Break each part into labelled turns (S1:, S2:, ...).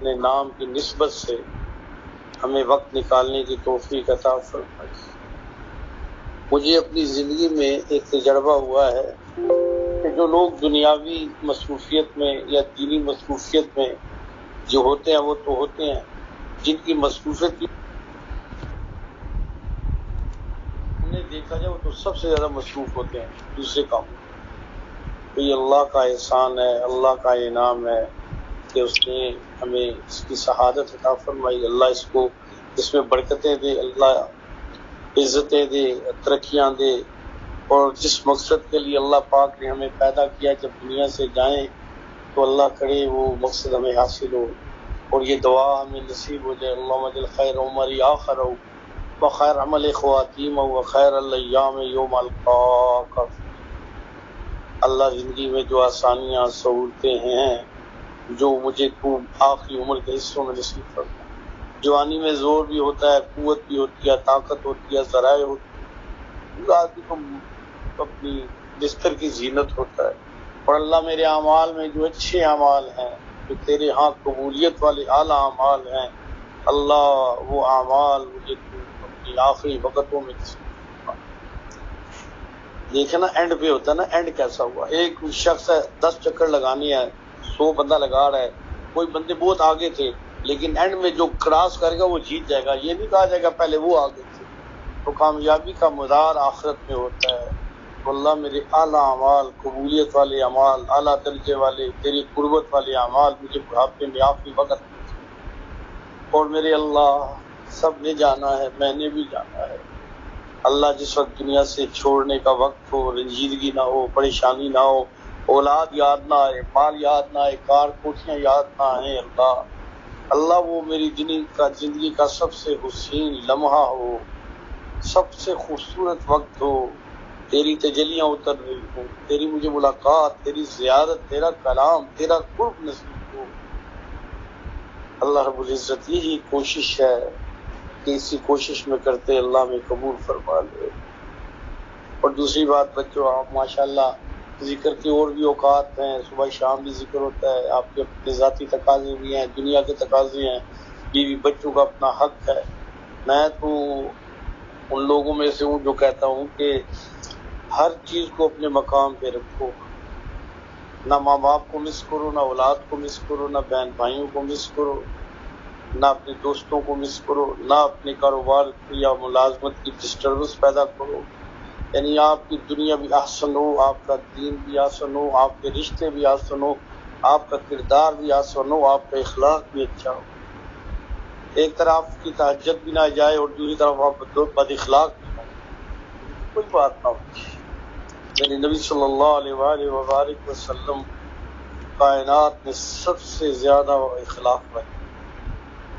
S1: اپنے نام کی نسبت سے ہمیں وقت نکالنے کی توفیق عطا فرمائے۔ مجھے اپنی زندگی میں ایک تجربہ ہوا ہے کہ جو لوگ دنیاوی مصروفیت میں یا دینی مصروفیت میں جو ہوتے ہیں وہ تو ہوتے ہیں، جن کی مصروفیت کی انہیں دیکھا جائے وہ تو سب سے زیادہ مصروف ہوتے ہیں دوسرے کاموں۔ تو یہ اللہ کا احسان ہے، اللہ کا انعام ہے کہ اس نے ہمیں اس کی شہادت عطا فرمائی۔ اللہ اس کو اس میں برکتیں دے، اللہ عزتیں دے، ترقیاں دے، اور جس مقصد کے لیے اللہ پاک نے ہمیں پیدا کیا جب دنیا سے جائیں تو اللہ کرے وہ مقصد ہمیں حاصل ہو، اور یہ دعا ہمیں نصیب ہو جائے۔ اللہم اجعل خیر عمری آخرہ وخیر عمل خواتیمہ وخیر الایام یوم القاک۔ اللہ زندگی میں جو آسانیاں سہولتیں ہیں جو مجھے تو آخری عمر کے حصوں میں نصیب فرما۔ جوانی میں زور بھی ہوتا ہے، قوت بھی ہوتی ہے، طاقت ہوتی ہے، ذرائع ہوتی ہے، آدمی کو اپنی بستر کی زینت ہوتا ہے، اور اللہ میرے اعمال میں جو اچھے اعمال ہیں جو تیرے ہاں قبولیت والے اعلیٰ اعمال ہیں، اللہ وہ اعمال مجھے تو اپنی آخری وقتوں میں نصیب فرما۔ دیکھیں نا اینڈ پہ ہوتا ہے نا، اینڈ کیسا ہوا۔ ایک شخص ہے 10 چکر لگانے ہیں، 100 بندہ لگا رہا ہے، کوئی بندے بہت آگے تھے، لیکن اینڈ میں جو کراس کرے گا وہ جیت جائے گا۔ یہ نہیں کہا جائے گا پہلے وہ آگے تھے۔ تو کامیابی کا مدار آخرت میں ہوتا ہے۔ تو اللہ میرے اعلیٰ اعمال، قبولیت والے اعمال، اعلیٰ درجے والے تیری قربت والے اعمال مجھے بڑھاپے میں آخری وقت میں، اور میرے اللہ سب نے جانا ہے، میں نے بھی جانا ہے۔ اللہ جس وقت دنیا سے چھوڑنے کا وقت ہو، رنجیدگی نہ ہو، پریشانی نہ ہو، اولاد یاد نہ آئے، مال یاد نہ آئے، کار کوٹھیاں یاد نہ آئیں، اللہ وہ میری زندگی کا سب سے حسین لمحہ ہو، سب سے خوبصورت وقت ہو، تیری تجلیاں اتر رہی ہوں، تیری مجھے ملاقات، تیری زیارت، تیرا کلام، تیرا قرب نصیب ہو۔ اللہ رب العزت یہی کوشش ہے کہ اسی کوشش میں کرتے اللہ میں قبول فرما لے۔ اور دوسری بات بچوں، آپ ماشاءاللہ ذکر کے اور بھی اوقات ہیں، صبح شام بھی ذکر ہوتا ہے، آپ کے اپنے ذاتی تقاضے بھی ہیں، دنیا کے تقاضے ہیں، بیوی بچوں کا اپنا حق ہے۔ میں تو ان لوگوں میں سے ہوں جو کہتا ہوں کہ ہر چیز کو اپنے مقام پہ رکھو، نہ ماں باپ کو مس کرو، نہ اولاد کو مس کرو، نہ بہن بھائیوں کو مس کرو، نہ اپنے دوستوں کو مس کرو، نہ اپنے کاروبار یا ملازمت کی ڈسٹربنس پیدا کرو۔ یعنی آپ کی دنیا بھی احسن ہو، آپ کا دین بھی احسن ہو، آپ کے رشتے بھی احسن ہو، آپ کا کردار بھی احسن ہو، آپ کا اخلاق بھی اچھا ہو۔ ایک طرف آپ کی تہجد بھی نہ جائے اور دوسری طرف آپ بد اخلاق بھی نہ ہو، کوئی بات نہ ہو۔ میرے نبی صلی اللہ علیہ وآلہ وبارک وسلم کائنات میں سب سے زیادہ اخلاق والے،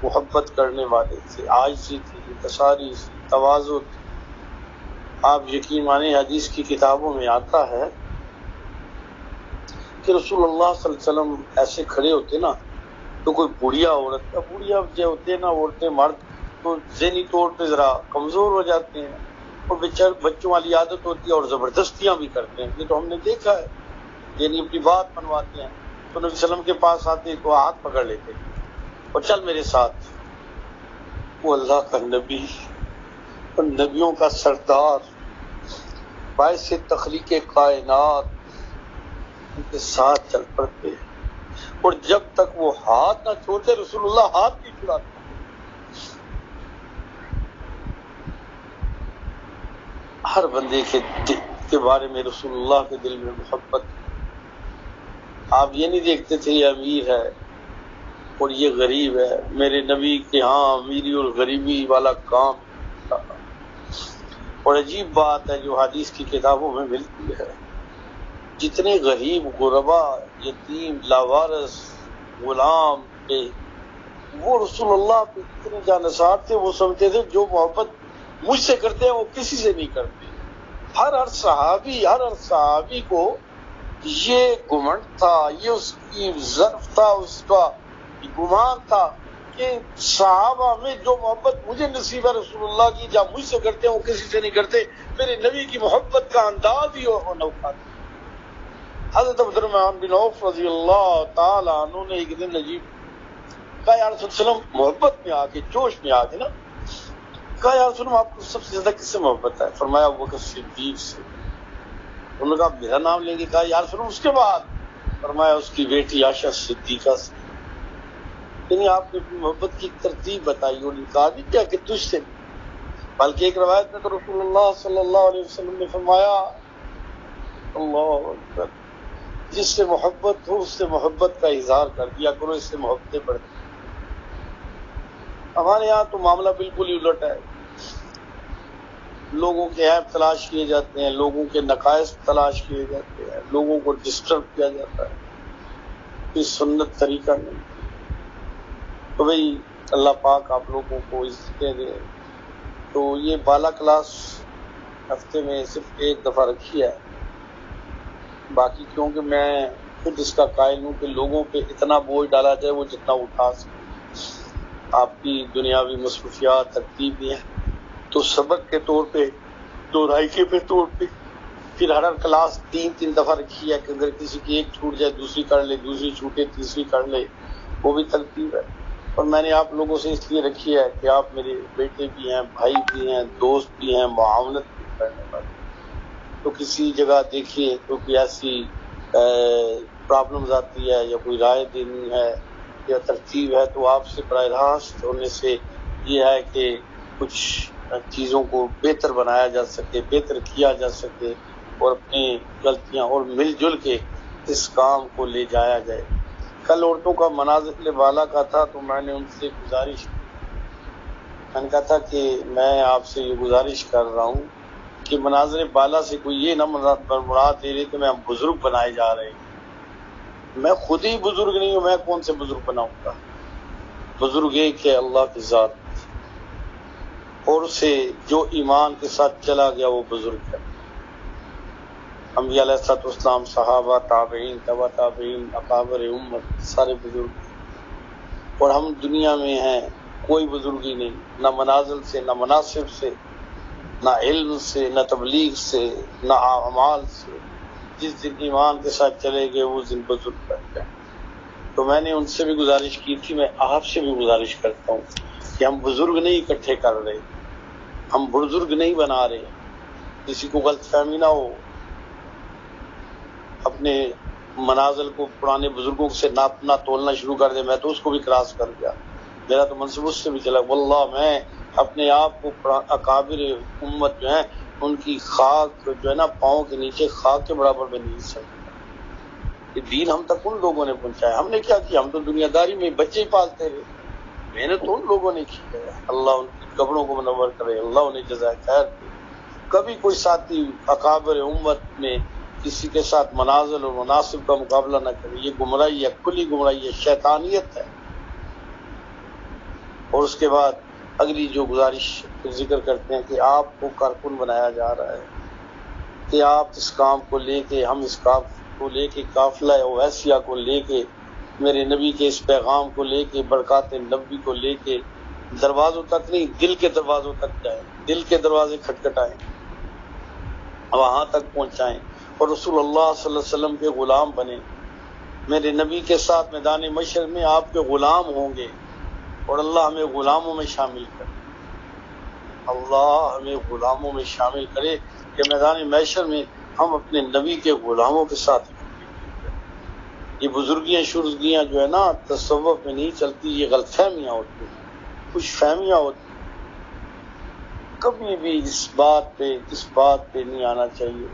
S1: محبت کرنے والے تھے، عاجزی تھی، انکساری تھی، تواضع تھی۔ آپ یقین مانیں حدیث کی کتابوں میں آتا ہے کہ رسول اللہ صلی اللہ علیہ وسلم ایسے کھڑے ہوتے نا تو کوئی بڑھیا عورت، بڑھیا جو ہوتے ہیں نا عورتیں مرد تو ذہنی طور پہ ذرا کمزور ہو جاتے ہیں، اور بچوں والی عادت ہوتی ہے اور زبردستیاں بھی کرتے ہیں، یہ تو ہم نے دیکھا ہے، یعنی اپنی بات منواتے ہیں۔ تو نبی صلی اللہ علیہ وسلم کے پاس آتے تو ہاتھ پکڑ لیتے اور چل میرے ساتھ۔ وہ اللہ کا نبی اور نبیوں کا سردار، باعث تخلیق کائنات، ان کے ساتھ چل پڑتے، اور جب تک وہ ہاتھ نہ چھوڑتے رسول اللہ ہاتھ نہیں چھڑاتے۔ ہر بندے کے بارے میں رسول اللہ کے دل میں محبت۔ آپ یہ نہیں دیکھتے تھے یہ امیر ہے اور یہ غریب ہے، میرے نبی کے ہاں امیری اور غریبی والا کام تھا۔ اور عجیب بات ہے جو حدیث کی کتابوں میں ملتی ہے، جتنے غریب، غربا، یتیم، لاوارث، غلام تھے، وہ رسول اللہ پہ اتنے جانثار تھے، وہ سمجھتے تھے جو محبت مجھ سے کرتے ہیں وہ کسی سے نہیں کرتے۔ ہر صحابی کو یہ گمنڈ تھا، یہ اس کی ظرف تھا، اس کا گمان تھا کہ صحابہ میں جو محبت مجھے نصیب ہے رسول اللہ کی، جب مجھ سے کرتے ہیں وہ کسی سے نہیں کرتے۔ میرے نبی کی محبت کا انداز ہی انوکھا تھا۔ حضرت عبد الرحمن بن عوف رضی اللہ تعالی عنہ نے ایک دن عجیب کہا یا رسول اللہ محبت میں آ کے جوش میں آ کے نا، کہا یا رسول اللہ آپ کو سب سے زیادہ کس سے محبت ہے؟ فرمایا ابوبکر صدیق سے۔ انہوں نے کہا میرا نام لیں گے؟ کہا یا رسول اللہ اس کے بعد؟ فرمایا اس کی بیٹی عائشہ صدیقہ سے۔ یعنی آپ نے محبت کی ترتیب بتائی اور انکار نہیں کیا کہ تجھ سے، بلکہ ایک روایت میں تو رسول اللہ صلی اللہ علیہ وسلم نے فرمایا اللہ اکبر، جس سے محبت ہو اس سے محبت کا اظہار کر دیا کرو، اس سے محبتیں بڑھتی۔ ہمارے یہاں تو معاملہ بالکل ہی الٹ ہے، لوگوں کے عیب تلاش کیے جاتے ہیں، لوگوں کے نقائص تلاش کیے جاتے ہیں، لوگوں کو ڈسٹرب کیا جاتا ہے، کوئی سنت طریقہ نہیں۔ تو بھئی اللہ پاک آپ لوگوں کو عزتیں دے۔ تو یہ بالا کلاس ہفتے میں صرف ایک دفعہ رکھی ہے، باقی کیونکہ میں خود اس کا قائل ہوں کہ لوگوں پہ اتنا بوجھ ڈالا جائے وہ جتنا اٹھا سکے۔ آپ کی دنیاوی مصروفیات ترتیب ہیں تو سبق کے طور پہ، دورائقے کے طور پہ پھر ہر کلاس تین دفعہ رکھی ہے کہ اگر کسی کی ایک چھوٹ جائے دوسری کر لے، دوسری چھوٹے تیسری کر لے، وہ بھی ترتیب ہے۔ اور میں نے آپ لوگوں سے اس لیے رکھی ہے کہ آپ میرے بیٹے بھی ہیں، بھائی بھی ہیں، دوست بھی ہیں، معاونت بھی کرنے والے۔ تو کسی جگہ دیکھیے تو کوئی ایسی پرابلمز آتی ہے یا کوئی رائے دینی ہے یا ترتیب ہے تو آپ سے براہ راست ہونے سے یہ ہے کہ کچھ چیزوں کو بہتر بنایا جا سکے، بہتر کیا جا سکے اور اپنی غلطیاں اور مل جل کے اس کام کو لے جایا جائے۔ کل عورتوں کا منازل بالا کا تھا تو میں نے ان سے گزارش، میں نے کہا تھا کہ میں آپ سے یہ گزارش کر رہا ہوں کہ مناظر بالا سے کوئی یہ نہ مراد لے لے کہ میں بزرگ بنائے جا رہے ہیں۔ میں خود ہی بزرگ نہیں ہوں، میں کون سے بزرگ بناؤں گا؟ بزرگ ایک ہے، اللہ کی ذات، اور اسے جو ایمان کے ساتھ چلا گیا وہ بزرگ ہے۔ انبیاء علیہ السلام، صحابہ، تابعین، تبع تابعین، اکابر امت، سارے بزرگ۔ اور ہم دنیا میں ہیں کوئی بزرگی نہیں، نہ منازل سے، نہ مناصب سے، نہ علم سے، نہ تبلیغ سے، نہ اعمال سے۔ جس دن ایمان کے ساتھ چلے گئے وہ دن بزرگ کرتے ہیں۔ تو میں نے ان سے بھی گزارش کی تھی، میں آپ سے بھی گزارش کرتا ہوں کہ ہم بزرگ نہیں اکٹھے کر رہے، ہم بزرگ نہیں بنا رہے، کسی کو غلط فہمی نہ ہو، اپنے منازل کو پرانے بزرگوں سے ناپنا تولنا شروع کر دے۔ میں تو اس کو بھی کراس کر گیا، میرا تو منصب اس سے بھی چلا۔ واللہ میں اپنے آپ کو اکابر امت جو ہیں ان کی خاک جو ہے نا پاؤں کے نیچے خاک کے برابر میں نہیں سکتا۔ یہ دین ہم تک ان لوگوں نے پہنچایا، ہم نے کیا کیا؟ ہم تو دنیا داری میں بچے ہی پالتے رہے، محنت تو ان لوگوں نے کی ہے۔ اللہ ان کی قبروں کو منور کرے، اللہ انہیں جزائے خیر دے۔ کبھی کوئی ساتھی اکابر امت میں کسی کے ساتھ منازل اور مناسب کا مقابلہ نہ کرے، یہ گمراہی ہے، کھلی گمراہی ہے، شیطانیت ہے۔ اور اس کے بعد اگلی جو گزارش ذکر کرتے ہیں کہ آپ کو کارکن بنایا جا رہا ہے کہ آپ اس کام کو لے کے، ہم اس کام کو لے کے، قافلہ اویسیہ کو لے کے، میرے نبی کے اس پیغام کو لے کے، برکات نبی کو لے کے دروازوں تک نہیں، دل کے دروازوں تک جائیں، دل کے دروازے کھٹکھٹائیں، وہاں تک پہنچائیں اور رسول اللہ صلی اللہ علیہ وسلم کے غلام بنیں۔ میرے نبی کے ساتھ میدان محشر میں آپ کے غلام ہوں گے اور اللہ ہمیں غلاموں میں شامل کرے، اللہ ہمیں غلاموں میں شامل کرے کہ میدان محشر میں ہم اپنے نبی کے غلاموں کے ساتھ۔ یہ بزرگیاں شرزگیاں جو ہے نا تصوف میں نہیں چلتی، یہ غلط فہمیاں ہوتی ہیں، خوش فہمیاں ہوتی ہیں۔ کبھی بھی اس بات پہ نہیں آنا چاہیے۔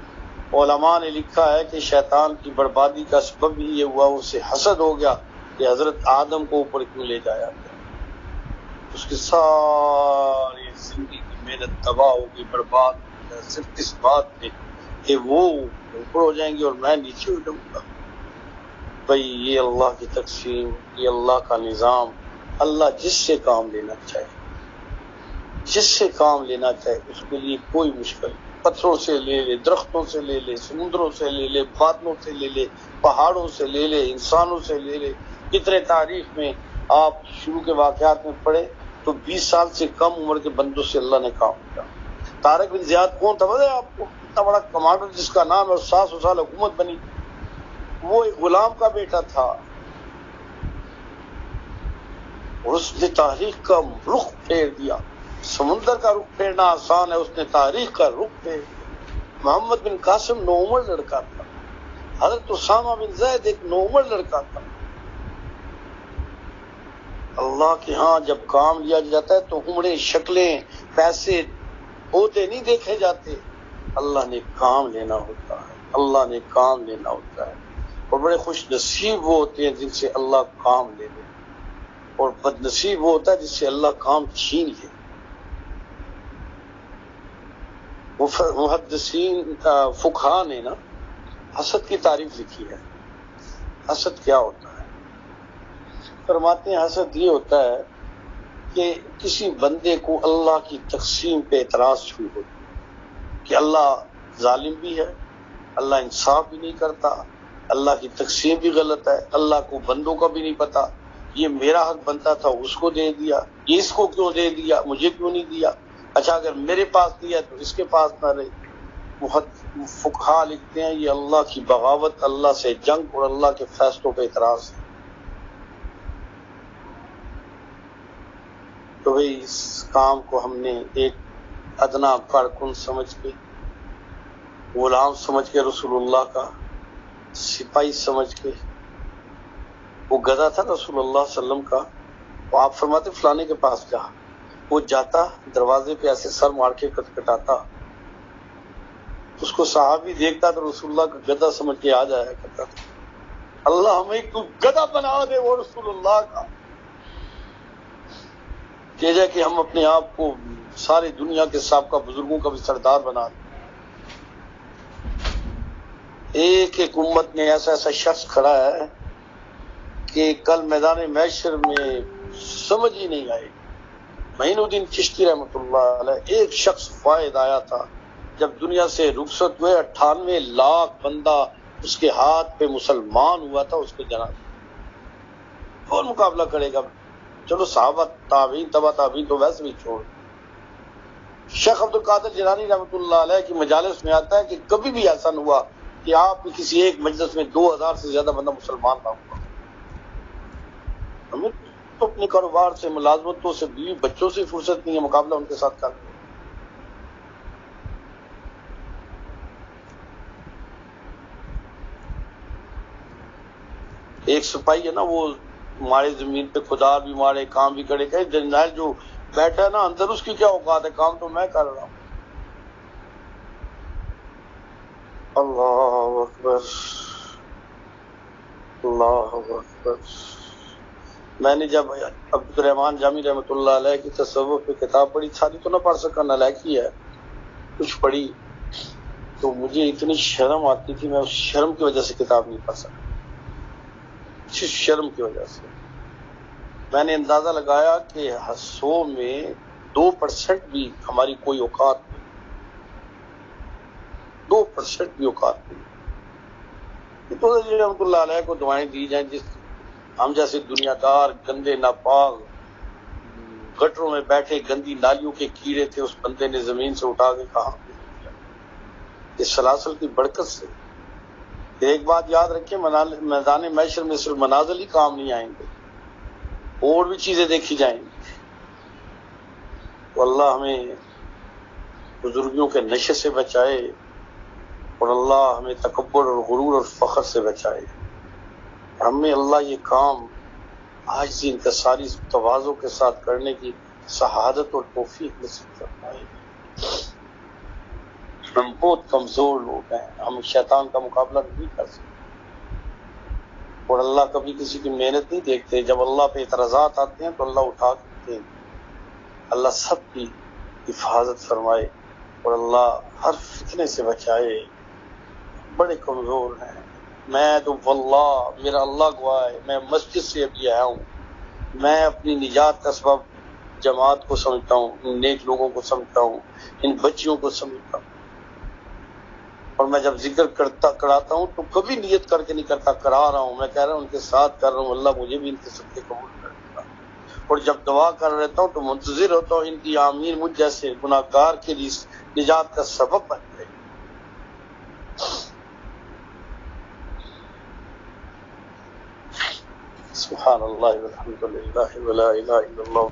S1: علماء نے لکھا ہے کہ شیطان کی بربادی کا سبب یہ ہوا، اسے حسد ہو گیا کہ حضرت آدم کو اوپر کیوں لے جایا گیا، اس کی ساری زندگی کی محنت تباہ ہو گئی، برباد ہو گیا، صرف اس بات پہ کہ وہ اوپر ہو جائیں گے اور میں نیچے ہو جاؤں گا۔ بھئی یہ اللہ کی تقسیم، یہ اللہ کا نظام۔ اللہ جس سے کام لینا چاہے، جس سے کام لینا چاہے اس کے لیے کوئی مشکل نہیں۔ پتھروں سے لے لے، درختوں سے لے لے، سمندروں سے لے لے، بادلوں سے لے لے، پہاڑوں سے لے لے، انسانوں سے لے لے۔ کتنے تاریخ میں آپ شروع کے واقعات میں پڑھے تو 20 سال سے کم عمر کے بندوں سے اللہ نے کام کیا۔ طارق بن زیاد کون تھا پتہ ہے آپ کو؟ اتنا بڑا کمانڈر جس کا نام ہے، 700 سال حکومت بنی، وہ ایک غلام کا بیٹا تھا۔ اور اس نے تاریخ کا رخ پھیر دیا. سمندر کا رخ پھیرنا آسان ہے، اس نے تاریخ کا رخ پھیر دیا. محمد بن قاسم نوعمر لڑکا تھا، حضرت اسامہ بن زید ایک نوعمر لڑکا تھا. اللہ کے ہاں جب کام لیا جاتا ہے تو عمریں، شکلیں، پیسے، ہوتے نہیں دیکھے جاتے. اللہ نے کام لینا ہوتا ہے، اللہ نے کام لینا ہوتا ہے. اور بڑے خوش نصیب وہ ہوتے ہیں جن سے اللہ کام لے لے، اور بد نصیب وہ ہوتا ہے جس سے اللہ کام چھین لے. محدثین فقہا نے نا حسد کی تعریف لکھی ہے. حسد کیا ہوتا ہے؟ فرماتے ہیں حسد یہ ہوتا ہے کہ کسی بندے کو اللہ کی تقسیم پہ اعتراض شروع ہو کہ اللہ ظالم بھی ہے، اللہ انصاف بھی نہیں کرتا، اللہ کی تقسیم بھی غلط ہے، اللہ کو بندوں کا بھی نہیں پتا، یہ میرا حق بنتا تھا اس کو دے دیا، یہ اس کو کیوں دے دیا، مجھے کیوں نہیں دیا، اچھا اگر میرے پاس دیا تو اس کے پاس نہ رہی. فقہا لکھتے ہیں یہ اللہ کی بغاوت، اللہ سے جنگ اور اللہ کے فیصلوں پہ اعتراض ہے. تو بھئی اس کام کو ہم نے ایک ادنا کارکن سمجھ کے، غلام سمجھ کے، رسول اللہ کا سپاہی سمجھ کے، وہ گدھا تھا رسول اللہ صلی اللہ علیہ وسلم کا، وہ آپ فرماتے فلانے کے پاس جا، وہ جاتا دروازے پہ ایسے سر مار کے کٹکھٹاتا، اس کو صحابی دیکھتا تو رسول اللہ کا گدھا سمجھ کے آ جایا کرتا تھا. اللہ ہمیں تو گدھا بنا دے وہ رسول اللہ کا، کہ جائے کہ ہم اپنے آپ کو ساری دنیا کے سابقہ بزرگوں کا بھی سردار بنا دیں. ایک ایک امت میں ایسا ایسا شخص کھڑا ہے کہ کل میدان محشر میں سمجھ ہی نہیں آئے. معین الدین چشتی رحمۃ اللہ علیہ ایک شخص فائد آیا تھا، جب دنیا سے رخصت ہوئے 98 لاکھ بندہ اس کے ہاتھ پہ مسلمان ہوا تھا. اس کے جنازے کون مقابلہ کرے گا؟ چلو صحابہ، تابعین، تبع تابعین تو ویسے بھی چھوڑ. شیخ عبد القادر جیلانی رحمۃ اللہ علیہ کی مجالس میں آتا ہے کہ کبھی بھی ایسا نہ ہوا کہ آپ کی کسی ایک مجلس میں 2000 سے زیادہ بندہ مسلمان نہ ہوا. ہمیں تو اپنے کاروبار سے، ملازمتوں سے، بیوی بچوں سے فرصت نہیں ہے مقابلہ ان کے ساتھ کرنے. ایک سپاہی ہے نا، وہ مارے زمین پہ، خدا بھی مارے، کام بھی کرے. کہ جنرل جو بیٹھا ہے نا اندر، اس کی کیا اوقات ہے، کام تو میں کر رہا ہوں. اللہ اکبر، اللہ اکبر. میں نے جب عبد الرحمان جامی رحمۃ اللہ علیہ کی تصوف پہ کتاب پڑھی، ساری تو نہ پڑھ سکا، نالائکی ہے، کچھ پڑھی تو مجھے اتنی شرم آتی تھی، میں اس شرم کی وجہ سے کتاب نہیں پڑھ سکا. اسی شرم کی وجہ سے میں نے اندازہ لگایا کہ 100 میں 2% بھی ہماری کوئی اوقات نہیں، 2% بھی اوقات نہیں. تو رحمۃ اللہ علیہ کو دعائیں دی جائیں. جس ہم جیسے دنیا دار، گندے ناپاک گٹروں میں بیٹھے، گندی نالیوں کے کیڑے تھے، اس بندے نے زمین سے اٹھا کے کہاں دیا. اس سلاسل کی برکت سے ایک بات یاد رکھیں، میدان محشر میں صرف منازل ہی کام نہیں آئیں گے، اور بھی چیزیں دیکھی جائیں گی. تو اللہ ہمیں بزرگوں کے نشے سے بچائے، اور اللہ ہمیں تکبر اور غرور اور فخر سے بچائے. ہمیں اللہ یہ کام عاجزی، انکساری، تواضع کے ساتھ کرنے کی شہادت اور توفیق نصیب فرمائے. ہم بہت کمزور لوگ ہیں، ہم شیطان کا مقابلہ نہیں کر سکتے، اور اللہ کبھی کسی کی محنت نہیں دیکھتے. جب اللہ پہ اعتراضات آتے ہیں تو اللہ اٹھا کے دیں. اللہ سب کی حفاظت فرمائے، اور اللہ ہر فتنے سے بچائے. بڑے کمزور ہیں. میں تو واللہ، میرا اللہ گواہ ہے، میں مسجد سے ابھی آیا ہوں، میں اپنی نجات کا سبب جماعت کو سمجھتا ہوں، ان نیک لوگوں کو سمجھتا ہوں، ان بچیوں کو سمجھتا ہوں. اور میں جب ذکر کراتا ہوں تو کبھی نیت کر کے نہیں کرتا، کرا رہا ہوں، میں کہہ رہا ہوں ان کے ساتھ کر رہا ہوں، اللہ مجھے بھی ان کے صدقے قبول کر دے گا. اور جب دعا کر رہتا ہوں تو منتظر ہوتا ہوں ان کی آمین مجھ جیسے گناہ گار کے لیے نجات کا سبب بن جائے. سبحان سبحان اللہ والحمد للہ ولا الہ الا اللہ